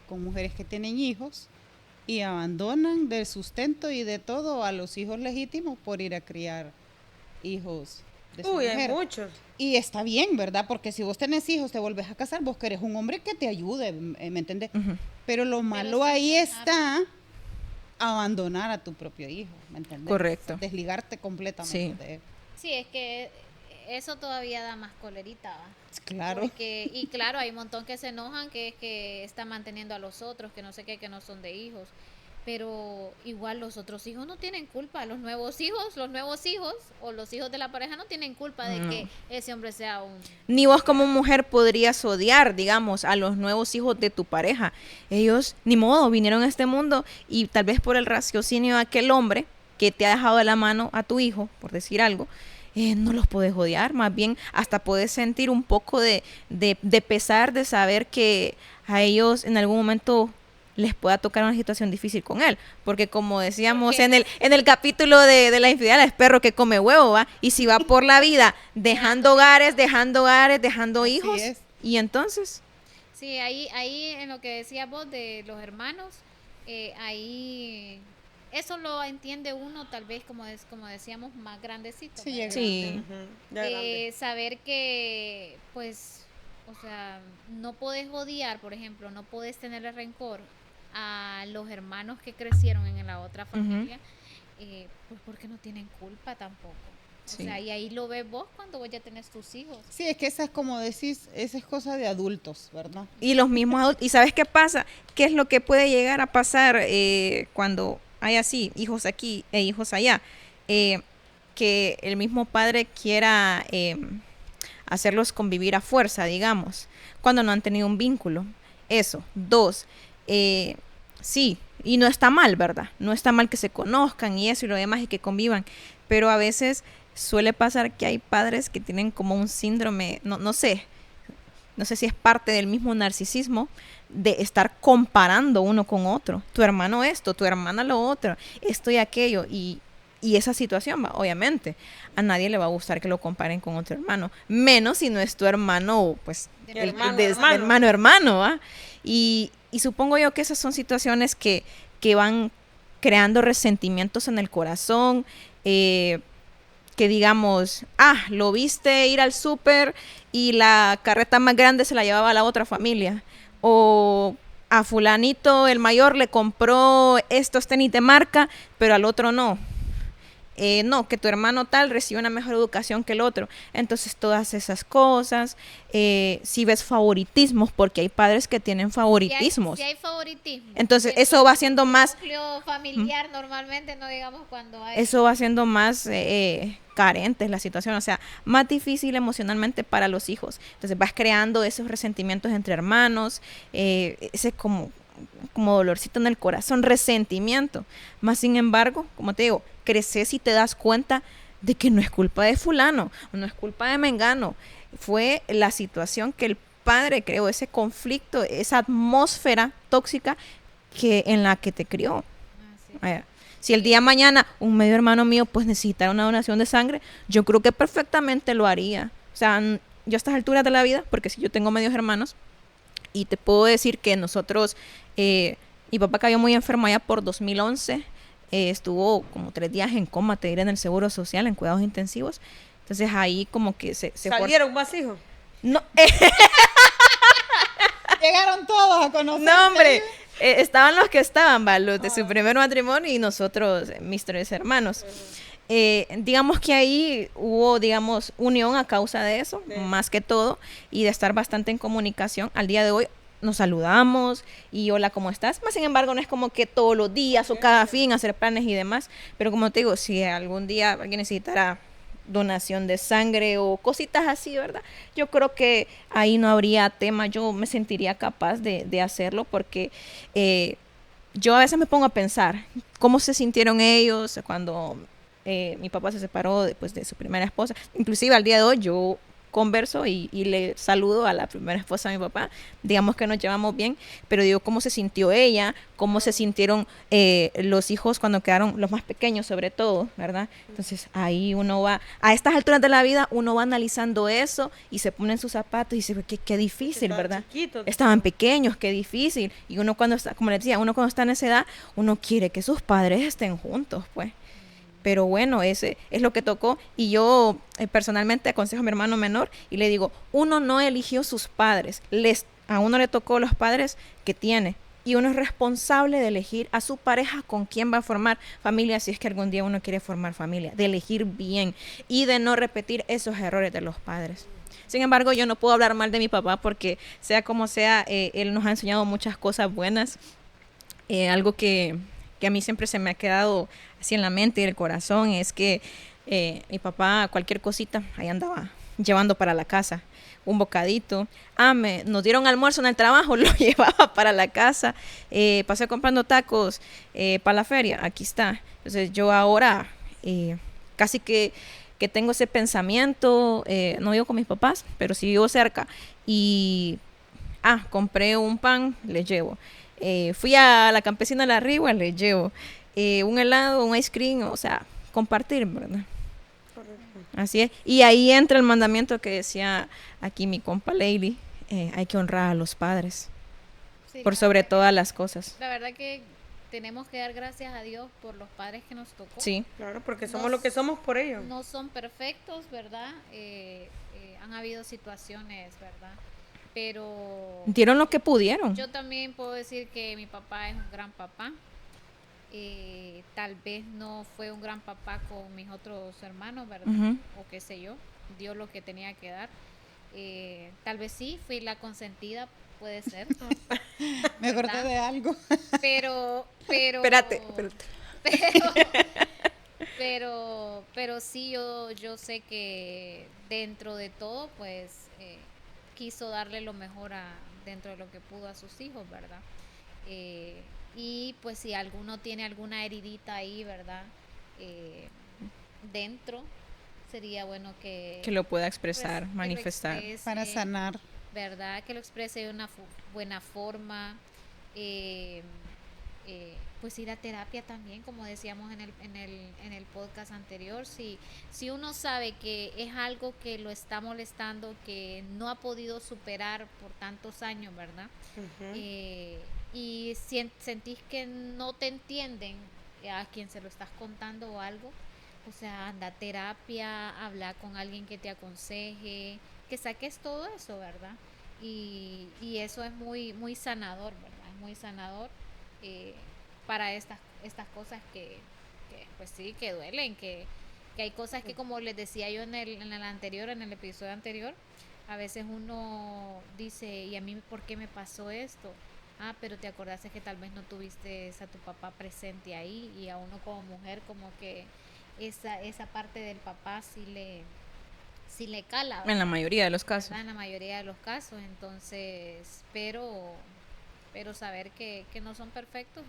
con mujeres que tienen hijos y abandonan del sustento y de todo a los hijos legítimos por ir a criar hijos de su Uy, hay mujer. muchos. Y está bien, ¿verdad? Porque si vos tenés hijos, te volvés a casar, vos querés un hombre que te ayude, ¿me entendés? Ujú. Pero lo malo ahí está abandonar a tu propio hijo, ¿me entendés? Correcto. Desligarte completamente Sí. de él. Sí, es que eso todavía da más colerita, ¿va? Claro. Y claro, hay un montón que se enojan que es que están manteniendo a los otros, que no sé qué, que no son de hijos. Pero igual los otros hijos no tienen culpa. Los nuevos hijos o los hijos de la pareja no tienen culpa de que ese hombre sea un... Ni vos como mujer podrías odiar, digamos, a los nuevos hijos de tu pareja. Ellos, ni modo, vinieron a este mundo y tal vez por el raciocinio de aquel hombre que te ha dejado de la mano a tu hijo, por decir algo, no los puedes odiar, más bien hasta puedes sentir un poco de pesar de saber que a ellos en algún momento les pueda tocar una situación difícil con él, porque como decíamos en el capítulo de la infidelidad, es perro que come huevo, ¿va? Y si va por la vida dejando hogares, dejando Así hijos, es. y entonces, Sí, ahí en lo que decías vos de los hermanos, ahí eso lo entiende uno tal vez como decíamos más grandecito. Sí, ¿verdad? sí, Ujú, ya grande. Saber que pues, o sea, no podés odiar, por ejemplo, no podés tenerle rencor a los hermanos que crecieron en la otra familia, pues porque no tienen culpa tampoco. Sí. O sea, y ahí lo ves vos cuando vos ya tenés tus hijos. Sí, es que esa es como decís, esa es cosa de adultos, ¿verdad? y los mismos adultos, y ¿sabes qué pasa? ¿Qué es lo que puede llegar a pasar cuando hay así, hijos aquí e hijos allá? Que el mismo padre quiera hacerlos convivir a fuerza, digamos, cuando no han tenido un vínculo. Eso. Dos, sí, y no está mal, ¿verdad? No está mal que se conozcan y eso y lo demás y que convivan, pero a veces suele pasar que hay padres que tienen como un síndrome, no sé si es parte del mismo narcisismo, de estar comparando uno con otro. Tu hermano esto, tu hermana lo otro, esto y aquello, y esa situación, obviamente, a nadie le va a gustar que lo comparen con otro hermano, menos si no es tu hermano, pues, hermano, ¿va? Y supongo yo que esas son situaciones que van creando resentimientos en el corazón, que digamos, lo viste ir al súper y la carreta más grande se la llevaba a la otra familia, o a fulanito el mayor le compró estos tenis de marca, pero al otro no. No, que tu hermano tal recibe una mejor educación que el otro. Entonces todas esas cosas, si ves favoritismos, porque hay padres que tienen favoritismos. Si hay favoritismo. Entonces eso va siendo más, Núcleo familiar normalmente, no digamos cuando hay... eso va siendo más carente la situación, o sea, más difícil emocionalmente para los hijos. Entonces vas creando esos resentimientos entre hermanos, ese como dolorcito en el corazón, resentimiento. Más sin embargo, como te digo, creces y te das cuenta de que no es culpa de fulano, no es culpa de mengano, fue la situación que el padre creó, ese conflicto, esa atmósfera tóxica en la que te crió. sí. Si el día de mañana un medio hermano mío pues necesitara una donación de sangre, yo creo que perfectamente lo haría. O sea, yo a estas alturas de la vida, porque si yo tengo medios hermanos, y te puedo decir que nosotros Mi papá cayó muy enfermo allá por 2011. Estuvo como 3 días en coma, te diré, en el Seguro Social, en cuidados intensivos. Entonces ahí como que se ¿Salieron más hijos? No, Llegaron todos a conocer. no, hombre. Estaban los que estaban, ¿va? Los de su primer matrimonio y nosotros, mis 3 hermanos. Digamos que ahí hubo, digamos, unión a causa de eso, más que todo, y de estar bastante en comunicación. Al día de hoy nos saludamos y hola, ¿cómo estás? Más sin embargo, no es como que todos los días o cada fin hacer planes y demás, pero como te digo, si algún día alguien necesitara donación de sangre o cositas así, ¿verdad? Yo creo que ahí no habría tema, yo me sentiría capaz de hacerlo porque yo a veces me pongo a pensar cómo se sintieron ellos cuando mi papá se separó después de su primera esposa. Inclusive al día de hoy yo converso y le saludo a la primera esposa de mi papá, digamos que nos llevamos bien, pero digo cómo se sintió ella, cómo se sintieron los hijos cuando quedaron los más pequeños sobre todo, ¿verdad? Entonces ahí uno va, a estas alturas de la vida, uno va analizando eso y se pone en sus zapatos y dice, qué difícil, Estaban ¿verdad? chiquitos. Estaban pequeños, qué difícil. Y uno cuando está, como les decía, uno cuando está en esa edad, uno quiere que sus padres estén juntos, pues. Pero bueno, ese es lo que tocó y yo personalmente aconsejo a mi hermano menor y le digo, uno no eligió sus padres, a uno le tocó los padres que tiene y uno es responsable de elegir a su pareja con quién va a formar familia si es que algún día uno quiere formar familia, de elegir bien y de no repetir esos errores de los padres. Sin embargo, yo no puedo hablar mal de mi papá porque sea como sea, él nos ha enseñado muchas cosas buenas, algo que a mí siempre se me ha quedado así en la mente y el corazón, es que mi papá cualquier cosita, ahí andaba llevando para la casa, un bocadito. Nos dieron almuerzo en el trabajo, lo llevaba para la casa. Pasé comprando tacos para la feria, aquí está. Entonces yo ahora casi que tengo ese pensamiento, no vivo con mis papás, pero sí vivo cerca. Y compré un pan, les llevo. Fui a la campesina de la Rigua, les llevo un helado, un ice cream, o sea, compartir, ¿verdad? Así es. Y ahí entra el mandamiento que decía aquí mi compa Leili, hay que honrar a los padres Sí, por sobre todas las cosas. la verdad que tenemos que dar gracias a Dios por los padres que nos tocó. Sí, Claro, porque somos Nos- lo que somos por ellos. No son perfectos, ¿verdad? Han habido situaciones, ¿verdad? Pero dieron lo que pudieron. yo también puedo decir que mi papá es un gran papá. Tal vez no fue un gran papá con mis otros hermanos, ¿verdad? Ujú. O qué sé yo, dio lo que tenía que dar. Tal vez sí, fui la consentida, puede ser. Me acordé de algo. Pero Espérate. pero sí, yo sé que dentro de todo, pues quiso darle lo mejor dentro de lo que pudo a sus hijos, ¿verdad? Y pues si alguno tiene alguna heridita ahí, ¿verdad? Dentro, sería bueno que Que lo pueda pues, expresar, que lo manifestar. exprese, Para sanar. ¿verdad? Que lo exprese de una buena forma. Pues ir a terapia también, como decíamos en el podcast anterior. Si uno sabe que es algo que lo está molestando, que no ha podido superar por tantos años, ¿verdad? Ujú. Y sentís que no te entienden a quien se lo estás contando o algo, o sea, anda a terapia, habla con alguien que te aconseje, que saques todo eso, ¿verdad? Y eso es muy, muy sanador, ¿verdad? Es muy sanador para estas cosas que, pues sí, que duelen, que hay cosas que, como les decía yo en el episodio anterior, a veces uno dice, ¿y a mí por qué me pasó esto? Pero te acordaste que tal vez no tuviste a tu papá presente ahí, y a uno como mujer como que esa parte del papá sí le cala, En la mayoría de los casos. ¿verdad? En la mayoría de los casos. Entonces, pero saber que no son perfectos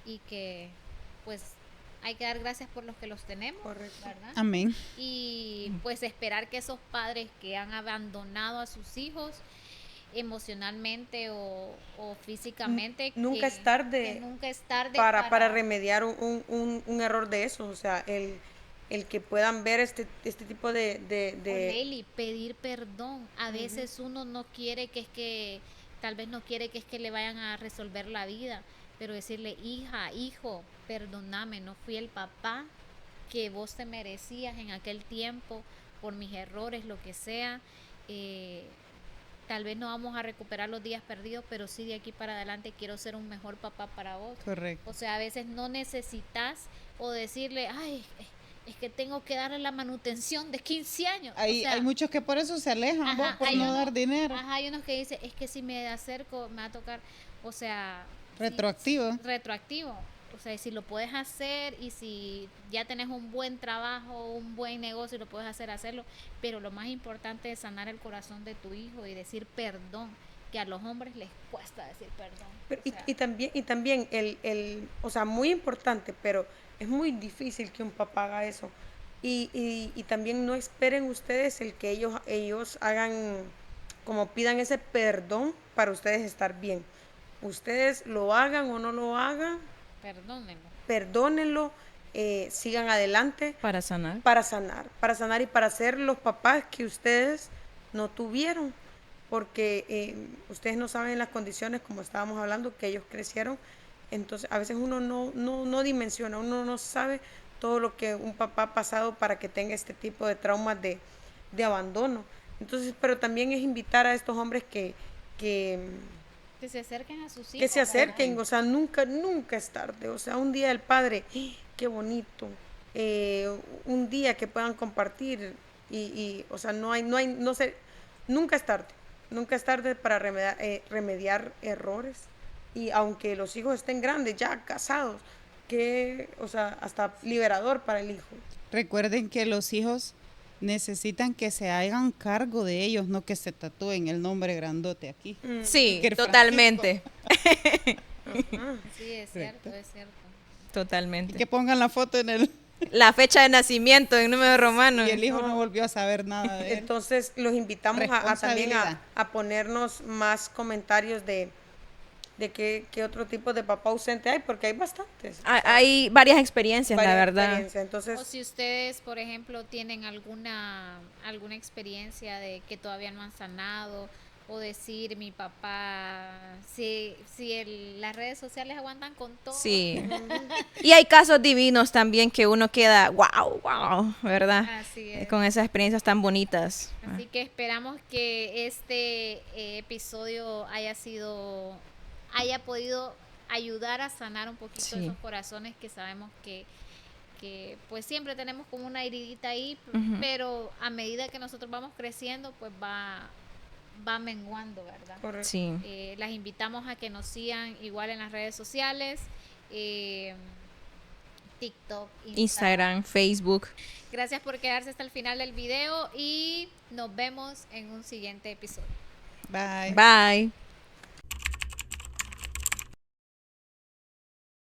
y que pues hay que dar gracias por los que los tenemos, Correcto. ¿verdad? Amén. Y pues esperar que esos padres que han abandonado a sus hijos emocionalmente o físicamente, Nunca es tarde que nunca es tarde para remediar un error de eso. O sea, el que puedan ver este tipo de Leli, pedir perdón. A veces uno no quiere que es tal vez no quiere que es que le vayan a resolver la vida, pero decirle, hija, hijo, perdóname, no fui el papá que vos te merecías en aquel tiempo por mis errores, lo que sea. Tal vez no vamos a recuperar los días perdidos, pero sí de aquí para adelante quiero ser un mejor papá para vos. Correcto. O sea, a veces no necesitas o decirle, ay, es que tengo que darle la manutención de 15 años. Hay muchos que por eso se alejan, Ajá, por no dar dinero. Ajá, hay unos que dicen, es que si me acerco me va a tocar, o sea... Retroactivo. Retroactivo. O sea, si lo puedes hacer y si ya tenés un buen trabajo, un buen negocio y lo puedes hacer, hacerlo. Pero lo más importante es sanar el corazón de tu hijo y decir perdón, que a los hombres les cuesta decir perdón. Pero, O sea, y también o sea, muy importante, pero es muy difícil que un papá haga eso. Y también no esperen ustedes el que ellos hagan, como pidan ese perdón para ustedes estar bien. Ustedes lo hagan o no lo hagan, perdónenlo, sigan adelante Para sanar. para sanar y para ser los papás que ustedes no tuvieron, porque ustedes no saben las condiciones, como estábamos hablando, que ellos crecieron. Entonces a veces uno no dimensiona, uno no sabe todo lo que un papá ha pasado para que tenga este tipo de traumas de abandono. Entonces, pero también es invitar a estos hombres que se acerquen a sus hijos. que se acerquen, o sea, nunca es tarde. O sea, un día del padre, qué bonito. Un día que puedan compartir o sea, no sé, nunca es tarde. Nunca es tarde para remediar errores. Y aunque los hijos estén grandes, ya casados, o sea, hasta liberador para el hijo. Recuerden que los hijos necesitan que se hagan cargo de ellos, no que se tatúen el nombre grandote aquí. Sí, Que totalmente. Sí, es cierto, es cierto. Totalmente. Y que pongan la foto en La fecha de nacimiento en número romano. y el hijo no volvió a saber nada de él. Entonces los invitamos también Responsabilidad. a ponernos más comentarios de qué otro tipo de papá ausente hay, porque hay bastantes. Hay varias experiencias, la verdad. Entonces, O si ustedes, por ejemplo, tienen alguna experiencia de que todavía no han sanado, o decir, mi papá, las redes sociales aguantan con todo. Sí. Y hay casos divinos también que uno queda, wow, ¿verdad? Así es. Con esas experiencias tan bonitas. Así que esperamos que este episodio haya podido ayudar a sanar un poquito Sí. esos corazones que sabemos que pues siempre tenemos como una heridita ahí, Ujú. pero a medida que nosotros vamos creciendo, pues va menguando, ¿verdad? correcto. Sí. Las invitamos a que nos sigan igual en las redes sociales, TikTok, Instagram, Facebook. Gracias por quedarse hasta el final del video y nos vemos en un siguiente episodio. Bye. Bye.